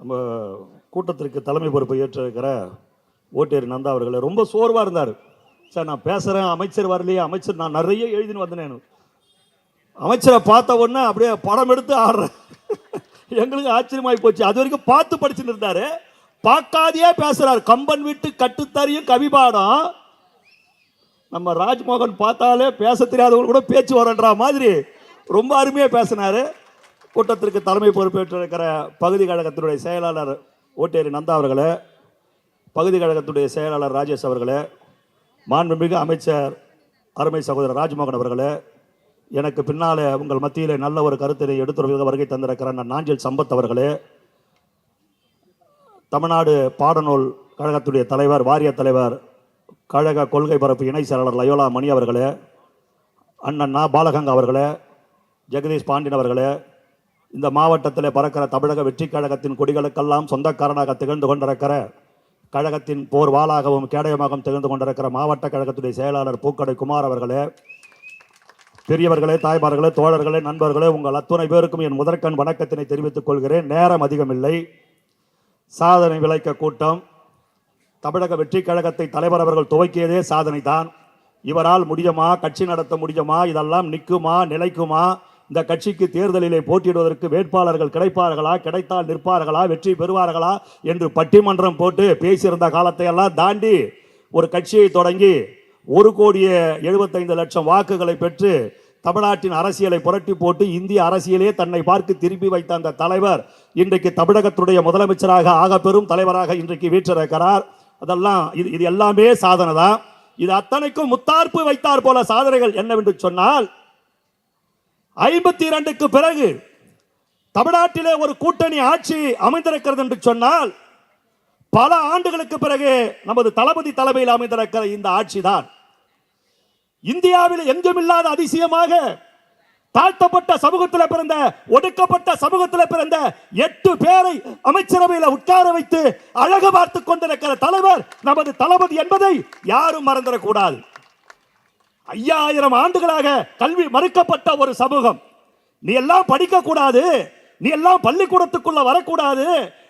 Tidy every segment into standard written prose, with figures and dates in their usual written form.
நம்ம கூட்டத்திற்கு தலைமை பொறுப்பை ஏற்றிருக்கிற ஓட்டேரி நந்தா அவர்களை ரொம்ப சோர்வாக இருந்தார். சார் நான் பேசுகிறேன், அமைச்சர் வரலையே, அமைச்சர் நான் நிறைய எழுதின்னு வந்தேன். அமைச்சரை பார்த்த உடனே அப்படியே படம் எடுத்து ஆடுறேன். எங்களுக்கு ஆச்சரியமாகி போச்சு. அது வரைக்கும் பார்த்து படிச்சுட்டு இருந்தாரு, பார்க்காதையே பேசுறாரு. கம்பன் வீட்டு கட்டுத்தறியும் கவிபாடம். நம்ம ராஜ்மோகன் பார்த்தாலே பேச தெரியாதவங்க கூட பேச்சு வரன்ற மாதிரி ரொம்ப அருமையாக பேசினாரு. கூட்டத்திற்கு தலைமை பொறுப்பேற்றிருக்கிற பகுதி கழகத்தினுடைய செயலாளர் ஓட்டேரி நந்தா அவர்களே, பகுதி கழகத்துடைய செயலாளர் ராஜேஷ் அவர்களே, மாண்புமிகு அமைச்சர் அருமை சகோதரர் ராஜ்மோகன் அவர்களே, எனக்கு பின்னாலே உங்கள் மத்தியில் நல்ல ஒரு கருத்தினை எடுத்துரைக்க வருகை தந்திருக்கிற நாஞ்சில் சம்பத் அவர்களே, தமிழ்நாடு பாடநூல் கழகத்துடைய தலைவர், வாரிய தலைவர், கழக கொள்கை பரப்பு இணை செயலாளர் லயோலா மணி அவர்களே, அண்ணன் பாலகங்க அவர்களே, ஜெகதீஷ் பாண்டியன் அவர்களே, இந்த மாவட்டத்தில் பறக்கிற தமிழக வெற்றி கழகத்தின் கொடிகளுக்கெல்லாம் சொந்தக்காரனாக திகழ்ந்து கொண்டிருக்கிற, கழகத்தின் போர் வாளாகவும் கேடயமாகவும் திகழ்ந்து கொண்டிருக்கிற மாவட்ட கழகத்துடைய செயலாளர் பூக்கடை குமார் அவர்களே, பெரியவர்களே, தாய்மார்களே, தோழர்களே, நண்பர்களே, உங்கள் அத்துணை பேருக்கும் என் முதற்கண் வணக்கத்தினை தெரிவித்துக் கொள்கிறேன். நேரம் அதிகமில்லை. சாதனை விளைக்க கூட்டம். தமிழக வெற்றி கழகத்தை தலைவர் அவர்கள் துவக்கியதே சாதனை தான். இவரால் முடியுமா, கட்சி நடத்த முடியுமா, இதெல்லாம் நிற்குமா, நிலைக்குமா, இந்த கட்சிக்கு தேர்தலிலே போட்டியிடுவதற்கு வேட்பாளர்கள் கிடைப்பார்களா, கிடைத்தால் நிற்பார்களா, வெற்றி பெறுவார்களா என்று பட்டிமன்றம் போட்டு பேசியிருந்த காலத்தை எல்லாம் தாண்டி ஒரு கட்சியை தொடங்கி 1,75,00,000 வாக்குகளை பெற்று தமிழ்நாட்டின் அரசியலை புரட்டி போட்டு இந்திய அரசியலே தன்னை பார்த்து திருப்பி வைத்த அந்த தலைவர் இன்றைக்கு தமிழகத்துடைய முதலமைச்சராக ஆக பெரும் தலைவராக இன்றைக்கு வீற்றிருக்கிறார். அதெல்லாம் இது எல்லாமே சாதனை தான். இது அத்தனைக்கும் முத்தார்ப்பு வைத்தார் போல சாதனைகள் என்னவென்று சொன்னால், 52க்கு பிறகு தமிழ்நாட்டிலே ஒரு கூட்டணி ஆட்சி அமைந்திருக்கிறது என்று சொன்னால், பல ஆண்டுகளுக்கு பிறகு நமது தளபதி தலைமையில் அமைந்திருக்கிற இந்த ஆட்சி தான் இந்தியாவில் எங்கும் இல்லாத அதிசயமாக தாழ்த்தப்பட்ட சமூகத்தில் பிறந்த, ஒடுக்கப்பட்ட சமூகத்தில் பிறந்த 8 பேரை அமைச்சரவையில் உட்கார வைத்து அழகு பார்த்து கொண்டிருக்கிற தலைவர் நமது தளபதி என்பதை யாரும் மறந்துடக்கூடாது. 5000 ஆண்டுகளாக கல்வி மறுக்கப்பட்ட ஒரு சமூகம். நீ எல்லாம் படிக்க கூடாது, நீ எல்லாம் பள்ளிக்கூடத்துக்குள்ள வரக்கூடாது,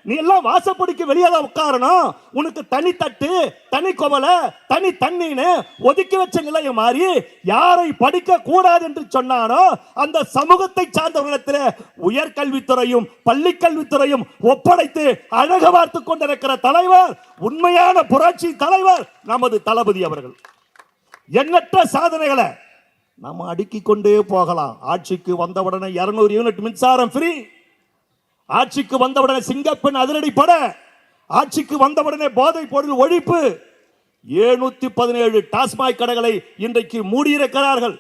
நீ எல்லாம் வாசப்படிக்கு வெளியே தான் உட்காரணும், உனக்கு தனி தட்டு, தனி கோவலை, தனி தண்ணீன்னு ஒதுக்கி வச்ச நிலையை மாறி யாரை படிக்க கூடாது என்று சொன்னானோ அந்த சமூகத்தை சார்ந்தவர்களிடத்தில் உயர்கல்வித்துறையும் பள்ளி கல்வித்துறையும் ஒப்படைத்து அழகு பார்த்து கொண்டிருக்கிற தலைவர், உண்மையான புரட்சி தலைவர் நமது தளபதி அவர்கள். எண்ணற்ற சாதனைகளை நம்ம அடுக்கிக் கொண்டே போகலாம். ஆட்சிக்கு வந்தவுடனே 200 யூனிட் மின்சாரம் ஃப்ரீ, ஆட்சிக்கு வந்தவுடனே சிங்கப்பெண் அதிரடி பட, ஆட்சிக்கு வந்தவுடனே போதை பொருள் ஒழிப்பு, 717 டாஸ்மாக் கடைகளை இன்றைக்கு மூடியிருக்கிறார்கள்.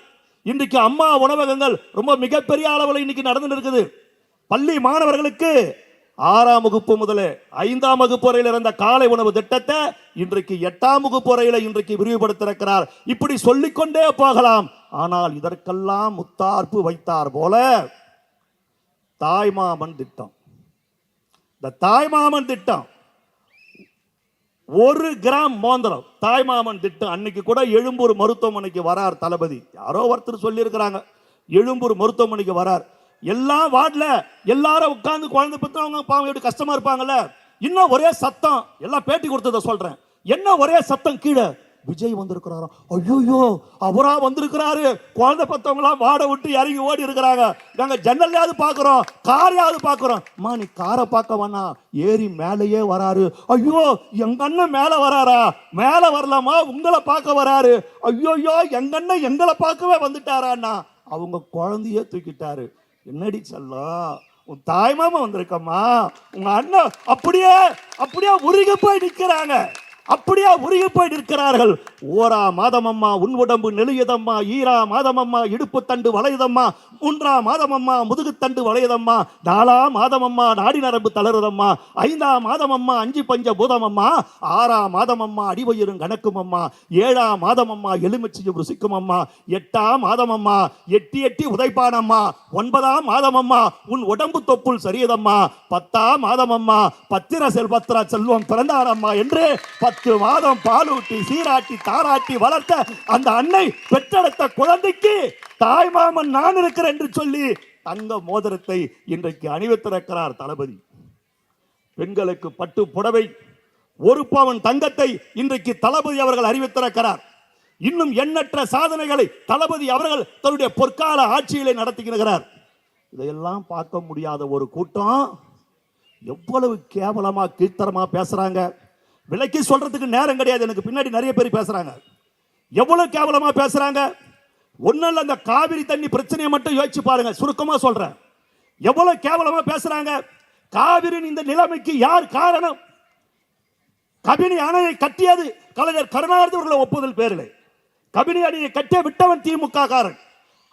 இன்றைக்கு அம்மா உணவகங்கள் ரொம்ப மிகப்பெரிய அளவில் இன்னைக்கு நடந்து இருக்குது. பள்ளி மாணவர்களுக்கு 6ஆம் வகுப்பு முதல் 5ஆம் வகுப்பு வரையில் இருந்த காலை உணவு திட்டத்தை இன்றைக்கு 8ஆம் வகுப்பு வரையில் இன்றைக்கு விரிவுபடுத்தியிருக்கிறார். இப்படி சொல்லிக்கொண்டே போகலாம். ஆனால் இதற்கெல்லாம் முத்தார்ப்பு வைத்தார் போல தாய்மாமன் திட்டம். இந்த தாய்மாமன் திட்டம் 1 கிராம் மோந்திரம் தாய்மாமன் திட்டம். அன்னைக்கு கூட எழும்பூர் மருத்துவமனைக்கு வரார் தளபதி. யாரோ ஒருத்தர் சொல்லி இருக்கிறாங்க, எழும்பூர் மருத்துவமனைக்கு வரார். எல்லா வார்டில் எல்லாரும் உட்கார்ந்து குழந்தை பெற்றவங்க பாவம் எப்படி கஷ்டமா இருப்பாங்கல்ல. இன்னும் ஒரே சத்தம், எல்லாம் பேட்டி கொடுத்ததை சொல்றேன், என்ன ஒரே சத்தம் கீழே விஜய் வந்திருக்கிறாரா, ஐயோ அவரா வந்திருக்கிறாரு. குழந்தை பெற்றவங்களா வாட விட்டு இறங்கி ஓடி இருக்கிறாங்க. நாங்க ஜன்னல்லையாவது பாக்குறோம், காரையாவது பாக்குறோம். அம்மா நீ காரை பார்க்க வேணா, ஏறி மேலேயே வராரு. ஐயோ எங்க அண்ணன் மேல வராரா, மேல வரலாமா, உங்களை பார்க்க வராரு. ஐயோ எங்க அண்ணன் எங்களை பார்க்கவே வந்துட்டாரான்னா அவங்க குழந்தைய தூக்கிட்டாரு. என்னடி செல்லம், உன் தாய்மாமா வந்திருக்கம்மா, உங்க அண்ணன் அப்படியே உருகி போய் நிற்கிறாங்க, அப்படியே உருகி போய் நிற்கிறார்கள். 1ஆம் மாதம் அம்மா உன் உடம்பு நெளியதம்மா, 2ஆம் மாதம் அம்மா இடுப்பு தண்டு வளையதம்மா, 3ஆம் மாதம் அம்மா முதுகு தண்டு வளையதம்மா, 4ஆம் மாதம் அம்மா நாடி நரம்பு தளருதம்மா, 5ஆம் மாதம் அம்மா 5 பஞ்ச பூதம் அம்மா, 6ஆம் மாதம் அம்மா அடிவயிரும் கணக்கும் அம்மா, 7ஆம் மாதம் அம்மா எலுமிச்சையும் ருசிக்கும் அம்மா, 8ஆம் மாதம் அம்மா எட்டி உதைப்பான் அம்மா, 9ஆம் மாதம் அம்மா உன் உடம்பு தொப்புள் சரியதம்மா, 10ஆம் மாதம் அம்மா பத்திர செல்வம் பிறந்தான் அம்மா என்று 10 மாதம் பாலூட்டி சீராட்டி தாராட்டி வளர்த்த அந்த அன்னை பெற்றெடுத்த குழந்தைக்கு தாய்மாமன் நான் இருக்கிறேன் என்று சொல்லி தங்க மோதிரத்தை இன்றைக்கு அணிவித்திருக்கிறார் தளபதி. பெண்களுக்கு பட்டு புடவை, ஒரு பவன் தங்கத்தை இன்றைக்கு தளபதி அவர்கள் அறிவித்திருக்கிறார். இன்னும் எண்ணற்ற சாதனைகளை தளபதி அவர்கள் தன்னுடைய பொற்கால ஆட்சியிலே நடத்துகிறார். இதையெல்லாம் பார்க்க முடியாத ஒரு கூட்டம் எவ்வளவு கேவலமா கீழ்த்தரமா பேசுறாங்க. விலைக்கு சொல்றதுக்கு நேரம் கிடையாது, எனக்கு பின்னாடி நிறைய பேர் பேசுறாங்க. எவ்வளவு கேவலமா பேசுறாங்க. ஒன்னும் அந்த காவிரி தண்ணி பிரச்சனையை மட்டும் யோசிச்சு பாருங்க. சுருக்கமா சொல்றேன், எவ்வளவு கேவலமா பேசுறாங்க. காவிரியின் இந்த நிலைமைக்கு யார் காரணம்? கபினி அணையை கட்டியது கலைஞர் கருணாநிதி அவர்கள் ஒப்புதல் பேரில். கபினி அணையை கட்ட விட்டவன் திமுக காரன்,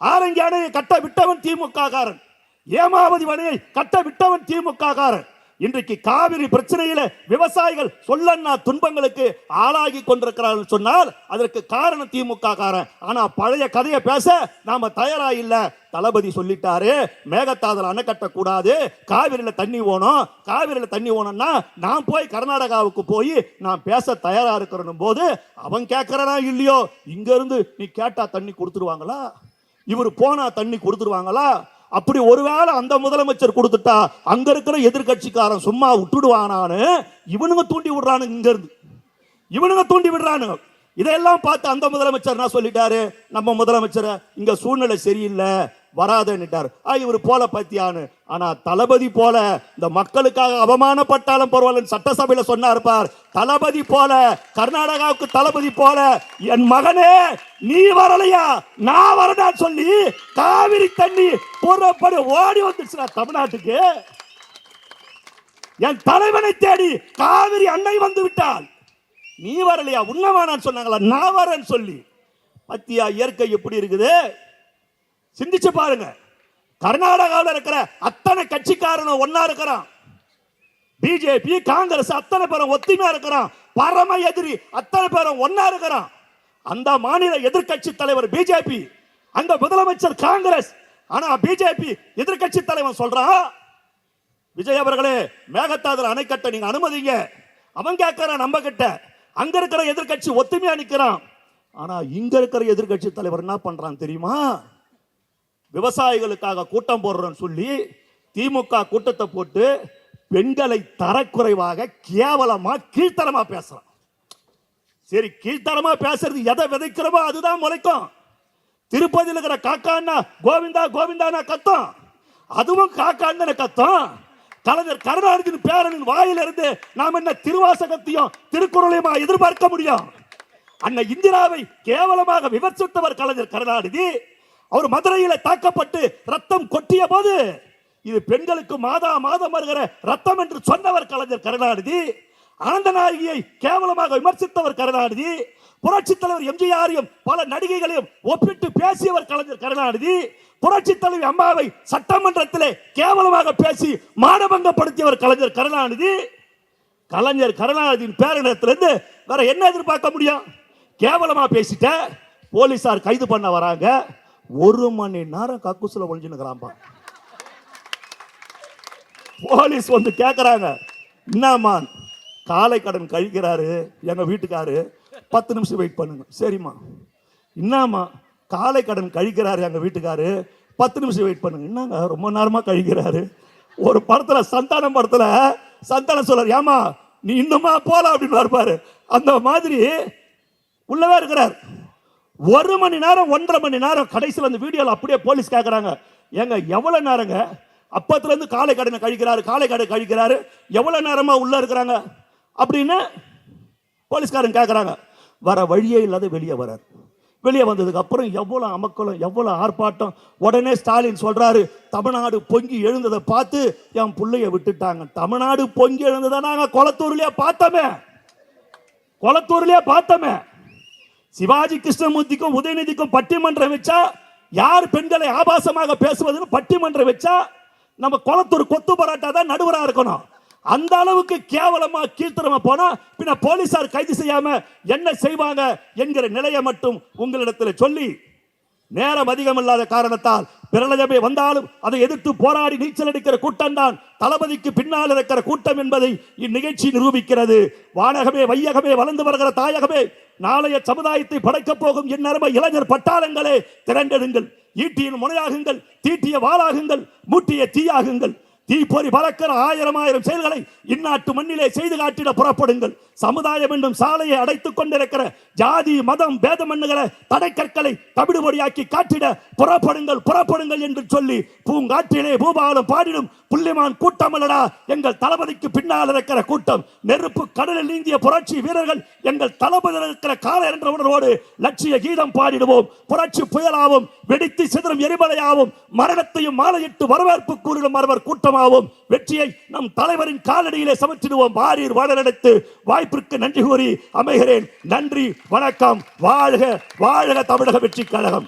ஆரங்கி அணையை கட்ட விட்டவன் திமுக காரன், ஏமாவதி அணையை கட்ட விட்டவன் திமுக காரன். இன்றைக்கு காவிரி பிரச்சனையில விவசாயிகள் சொல்லன்னா துன்பங்களுக்கு ஆளாகி கொண்டிருக்கிறார்கள் சொன்னால் அதற்கு காரணம் திமுக காரன். ஆனா பழைய கதையை பேச நாம தயாரா இல்ல. தளபதி சொல்லிட்டாரு, மேகதாதுல அணை கட்டக்கூடாது, காவிரியில தண்ணி ஓணும். காவிரியில தண்ணி ஓணும்னா நான் போய் கர்நாடகாவுக்கு போய் நான் பேச தயாரா இருக்கிற போது அவன் கேட்கறனா இல்லையோ, இங்க இருந்து நீ கேட்டா தண்ணி கொடுத்துருவாங்களா? இவர் போனா தண்ணி கொடுத்துருவாங்களா? அப்படி ஒருவேளை அந்த முதலமைச்சர் கொடுத்துட்டா அங்க இருக்கிற எதிர்கட்சிக்காரன் சும்மா விட்டுடுவானான்னு இவனுங்க தூண்டி விடுறானுங்க. இங்க இருந்து இவனுங்க தூண்டி விடுறானுங்க. இதெல்லாம் பார்த்து அந்த முதலமைச்சர் என்ன சொல்லிட்டாரு, நம்ம முதலமைச்சர் இங்க சூழ்நிலை சரியில்லை வராதுன்னுட்டார். இவர் போல பத்தியானு. ஆனா தளபதி போல இந்த மக்களுக்காக அவமானப்பட்டாலும் பரவாயில்ல சட்டசபையில சொன்னார் பார், தளபதி போல கர்நாடகாவுக்கு தளபதி போல என் மகனே நீ வரலையா நான் வரடா சொல்லி காவிரி தண்ணி பூர்வப்படி ஓடி வந்துச்சுனா தமிழ்நாட்டுக்கு. என் தலைவனை தேடி காவிரி அன்னை வந்து விட்டால் நீ வரலையா, உன்னவானான்னு சொன்னாங்களா, நான் வரேன்னு சொல்லி. பத்தியா இயற்கை எப்படி இருக்குது சிந்திச்சு பாருங்க. கர்நாடகாவில் இருக்கிற அத்தனை கட்சிக்காரனும் ஒன்னா இருக்கிறான். பிஜேபி காங்கிரஸ் அத்தனை பேரும் ஒத்துமையா இருக்கிறான். பரம எதிரி அத்தனை பேரும் ஒன்னா இருக்கிறான். அந்த மாநில எதிர்கட்சி தலைவர் பிஜேபி, அந்த முதலமைச்சர் காங்கிரஸ். ஆனா பிஜேபி எதிர்கட்சி தலைவர் சொல்றான், விஜய் அவர்களே மேகதாதுல அணை கட்ட நீங்க அனுமதிங்க. அவன் கேட்கிறான் நம்ம கிட்ட. அங்க இருக்கிற எதிர்கட்சி ஒத்துமையா நிக்கிறான். ஆனா இங்க இருக்கிற எதிர்கட்சி தலைவர் என்ன பண்றான் தெரியுமா? விவசாயிகளுக்காக கூட்டம் போடுறோம்னு சொல்லி திமுக கூட்டத்தை போட்டு பெண்களை தரக்குறைவாக கேவலமா கீழ்த்தரமா பேசுறான். சரி, கீழ்த்தரமா பேசுறது எதை விதைக்கிறோமோ அதுதான் முளைக்கும். திருப்பதியில் இருக்கிற காக்கான்னா கோவிந்தா கோவிந்தானா கத்தம், அதுவும் காக்கான்னு கத்தம். கலைஞர் கருணாநிதியின் பேரனின் வாயிலிருந்து நாம் என்ன திருவாசகத்தையும் திருக்குறளையுமா எதிர்பார்க்க முடியும்? அன்னை இந்திராவை கேவலமாக விமர்சித்தவர் கலைஞர் கருணாநிதி. அவர் மதுரையில தாக்கப்பட்டு ரத்தம் கொட்டிய போது இது பெண்களுக்கு மாதா மாதம் வருகிற ரத்தம் என்று சொன்னவர் கலைஞர் கருணாநிதி. ஆனந்தநாயகியை கேவலமாக விமர்சித்தவர் கருணாநிதி. புரட்சி தலைவர் எம்ஜிஆரையும் பல நடிகைகளையும் ஒப்பிட்டு பேசியவர் கலைஞர் கருணாநிதி. புரட்சி தலைவி அம்மாவை சட்டமன்றத்திலே கேவலமாக பேசி மானபங்கப்படுத்தியவர் கலைஞர் கருணாநிதி. கலைஞர் கருணாநிதியின் பேரனிடத்திலிருந்து வேற என்ன எதிர்பார்க்க முடியும்? கேவலமா பேசிட்ட போலீசார் கைது பண்ண வராங்க. 1 மணி நேரம் கக்கூசுல ஒளிஞ்சுக்கிறான்பா. போலீஸ் வந்து கேட்கறாங்க, என்னம்மா காலை கடன் கழிக்கிறாரு எங்க வீட்டுக்காரு, 10 நிமிஷம் வெயிட் பண்ணுங்க. சரிம்மா. என்னம்மா காலை கடன் கழிக்கிறாரு எங்க வீட்டுக்காரு, 10 நிமிஷம் வெயிட் பண்ணுங்க. என்னங்க ரொம்ப நேரமா கழிக்கிறாரு? ஒரு படத்துல சந்தானம் படத்துல சந்தானம் சொல்றாரு, ஏமா நீ இன்னுமா போலாம் அப்படின்னு இருப்பாரு. அந்த மாதிரி உள்ளவே இருக்கிறார். 1 மணி நேரம் 1.5 மணி நேரம். கடைசியில் அந்த வீடியோல அப்படியே போலீஸ் கேட்கறாங்க, ஏங்க எவ்வளவு நேரங்க அப்பத்துல இருந்து காலை கடனை கழிக்கிறாரு காலை கடை கழிக்கிறாரு, எவ்வளவு நேரமா உள்ள இருக்கிறாங்க அப்படின்னு போலீஸ்காரன் கேட்கறாங்க. வர வழியே இல்லாத வெளியே வரார். வெளியே வந்ததுக்கு அப்புறம் எவ்வளவு அமக்கலம் எவ்வளவு ஆர்ப்பாட்டம். உடனே ஸ்டாலின் சொல்றாரு, தமிழ்நாடு பொங்கி எழுந்ததை பார்த்து என் பிள்ளைய விட்டுட்டாங்க. தமிழ்நாடு பொங்கி எழுந்ததை நாங்க கொளத்தூர்லயே பார்த்தோமே. சிவாஜி கிருஷ்ணமூர்த்திக்கும் உதயநிதிக்கும் பட்டிமன்றம் வச்சா யார் பெண்களை ஆபாசமாக பேசுவதுன்னு பட்டிமன்றம் வச்சா நம்ம கொளத்தூர் கொத்து பராட்டா தான் நடுவரா இருக்கணும். அந்த அளவுக்கு கேவலமா கீழ்த்தரமா போனா பின்ன போலீசார் கைது செய்யாம என்ன செய்வாங்க என்கிற நிலையை மட்டும் உங்களிடத்தில் சொல்லி, நேரம் அதிகம் இல்லாத காரணத்தால் பிரளயமே வந்தாலும் அதை எதிர்த்து போராடி நீச்சல் அடிக்கிற கூட்டம் தான் தளபதிக்கு பின்னால் இருக்கிற கூட்டம் என்பதை இந்நிகழ்ச்சி நிரூபிக்கிறது. வானகமே வையகமே வளர்ந்து வருகிற தாயகமே, நாளைய சமுதாயத்தை படைக்கப் போகும் என் அருமை இளைஞர் பட்டாளங்களே, திரண்டெடுங்கள். ஈட்டியின் முனையாகுங்கள், தீட்டிய வாளாகுங்கள், மூட்டிய தீயாகுங்கள். தீப்பொறி பறக்கிற ஆயிரம் ஆயிரம் செயல்களை இந்நாட்டு மண்ணிலே செய்து காட்டிட புறப்படுங்கள். சமுதாயம் என்னும் சாலையை அடைத்துக் கொண்டிருக்கிற ஜாதி மதம் பேதம் என்கிற தடைக்கற்களை தவிடுபொடியாக்கி காட்டிட புறப்படுங்கள் புறப்படுங்கள் என்று சொல்லி பூங்காற்றிலே பூபாலம் பாடிடும் புள்ளிமான் கூட்டமல்லடா எங்கள் தளபதிக்கு பின்னால் இருக்கிற கூட்டம். நெருப்பு கடலில் நீந்திய புரட்சி வீரர்கள் எங்கள் தளபதி இருக்கிற கால என்ற உணர்வோடு லட்சிய கீதம் பாடிடுவோம். புரட்சி புயலாவும் வெடித்து சிதறும் எரிமலையாவும் மரணத்தையும் மாலையிட்டு வரவேற்பு கூறிடும் மரவர் கூட்டமாகவும் வெற்றியை நம் தலைவரின் காலடியிலே சமர்த்திடுவோம். வாரீர் வாழெடுத்து வாய்ப்பிற்கு நன்றி கூறி அமைகிறேன். நன்றி, வணக்கம். வாழ்க வாழ்க தமிழக வெற்றி கழகம்.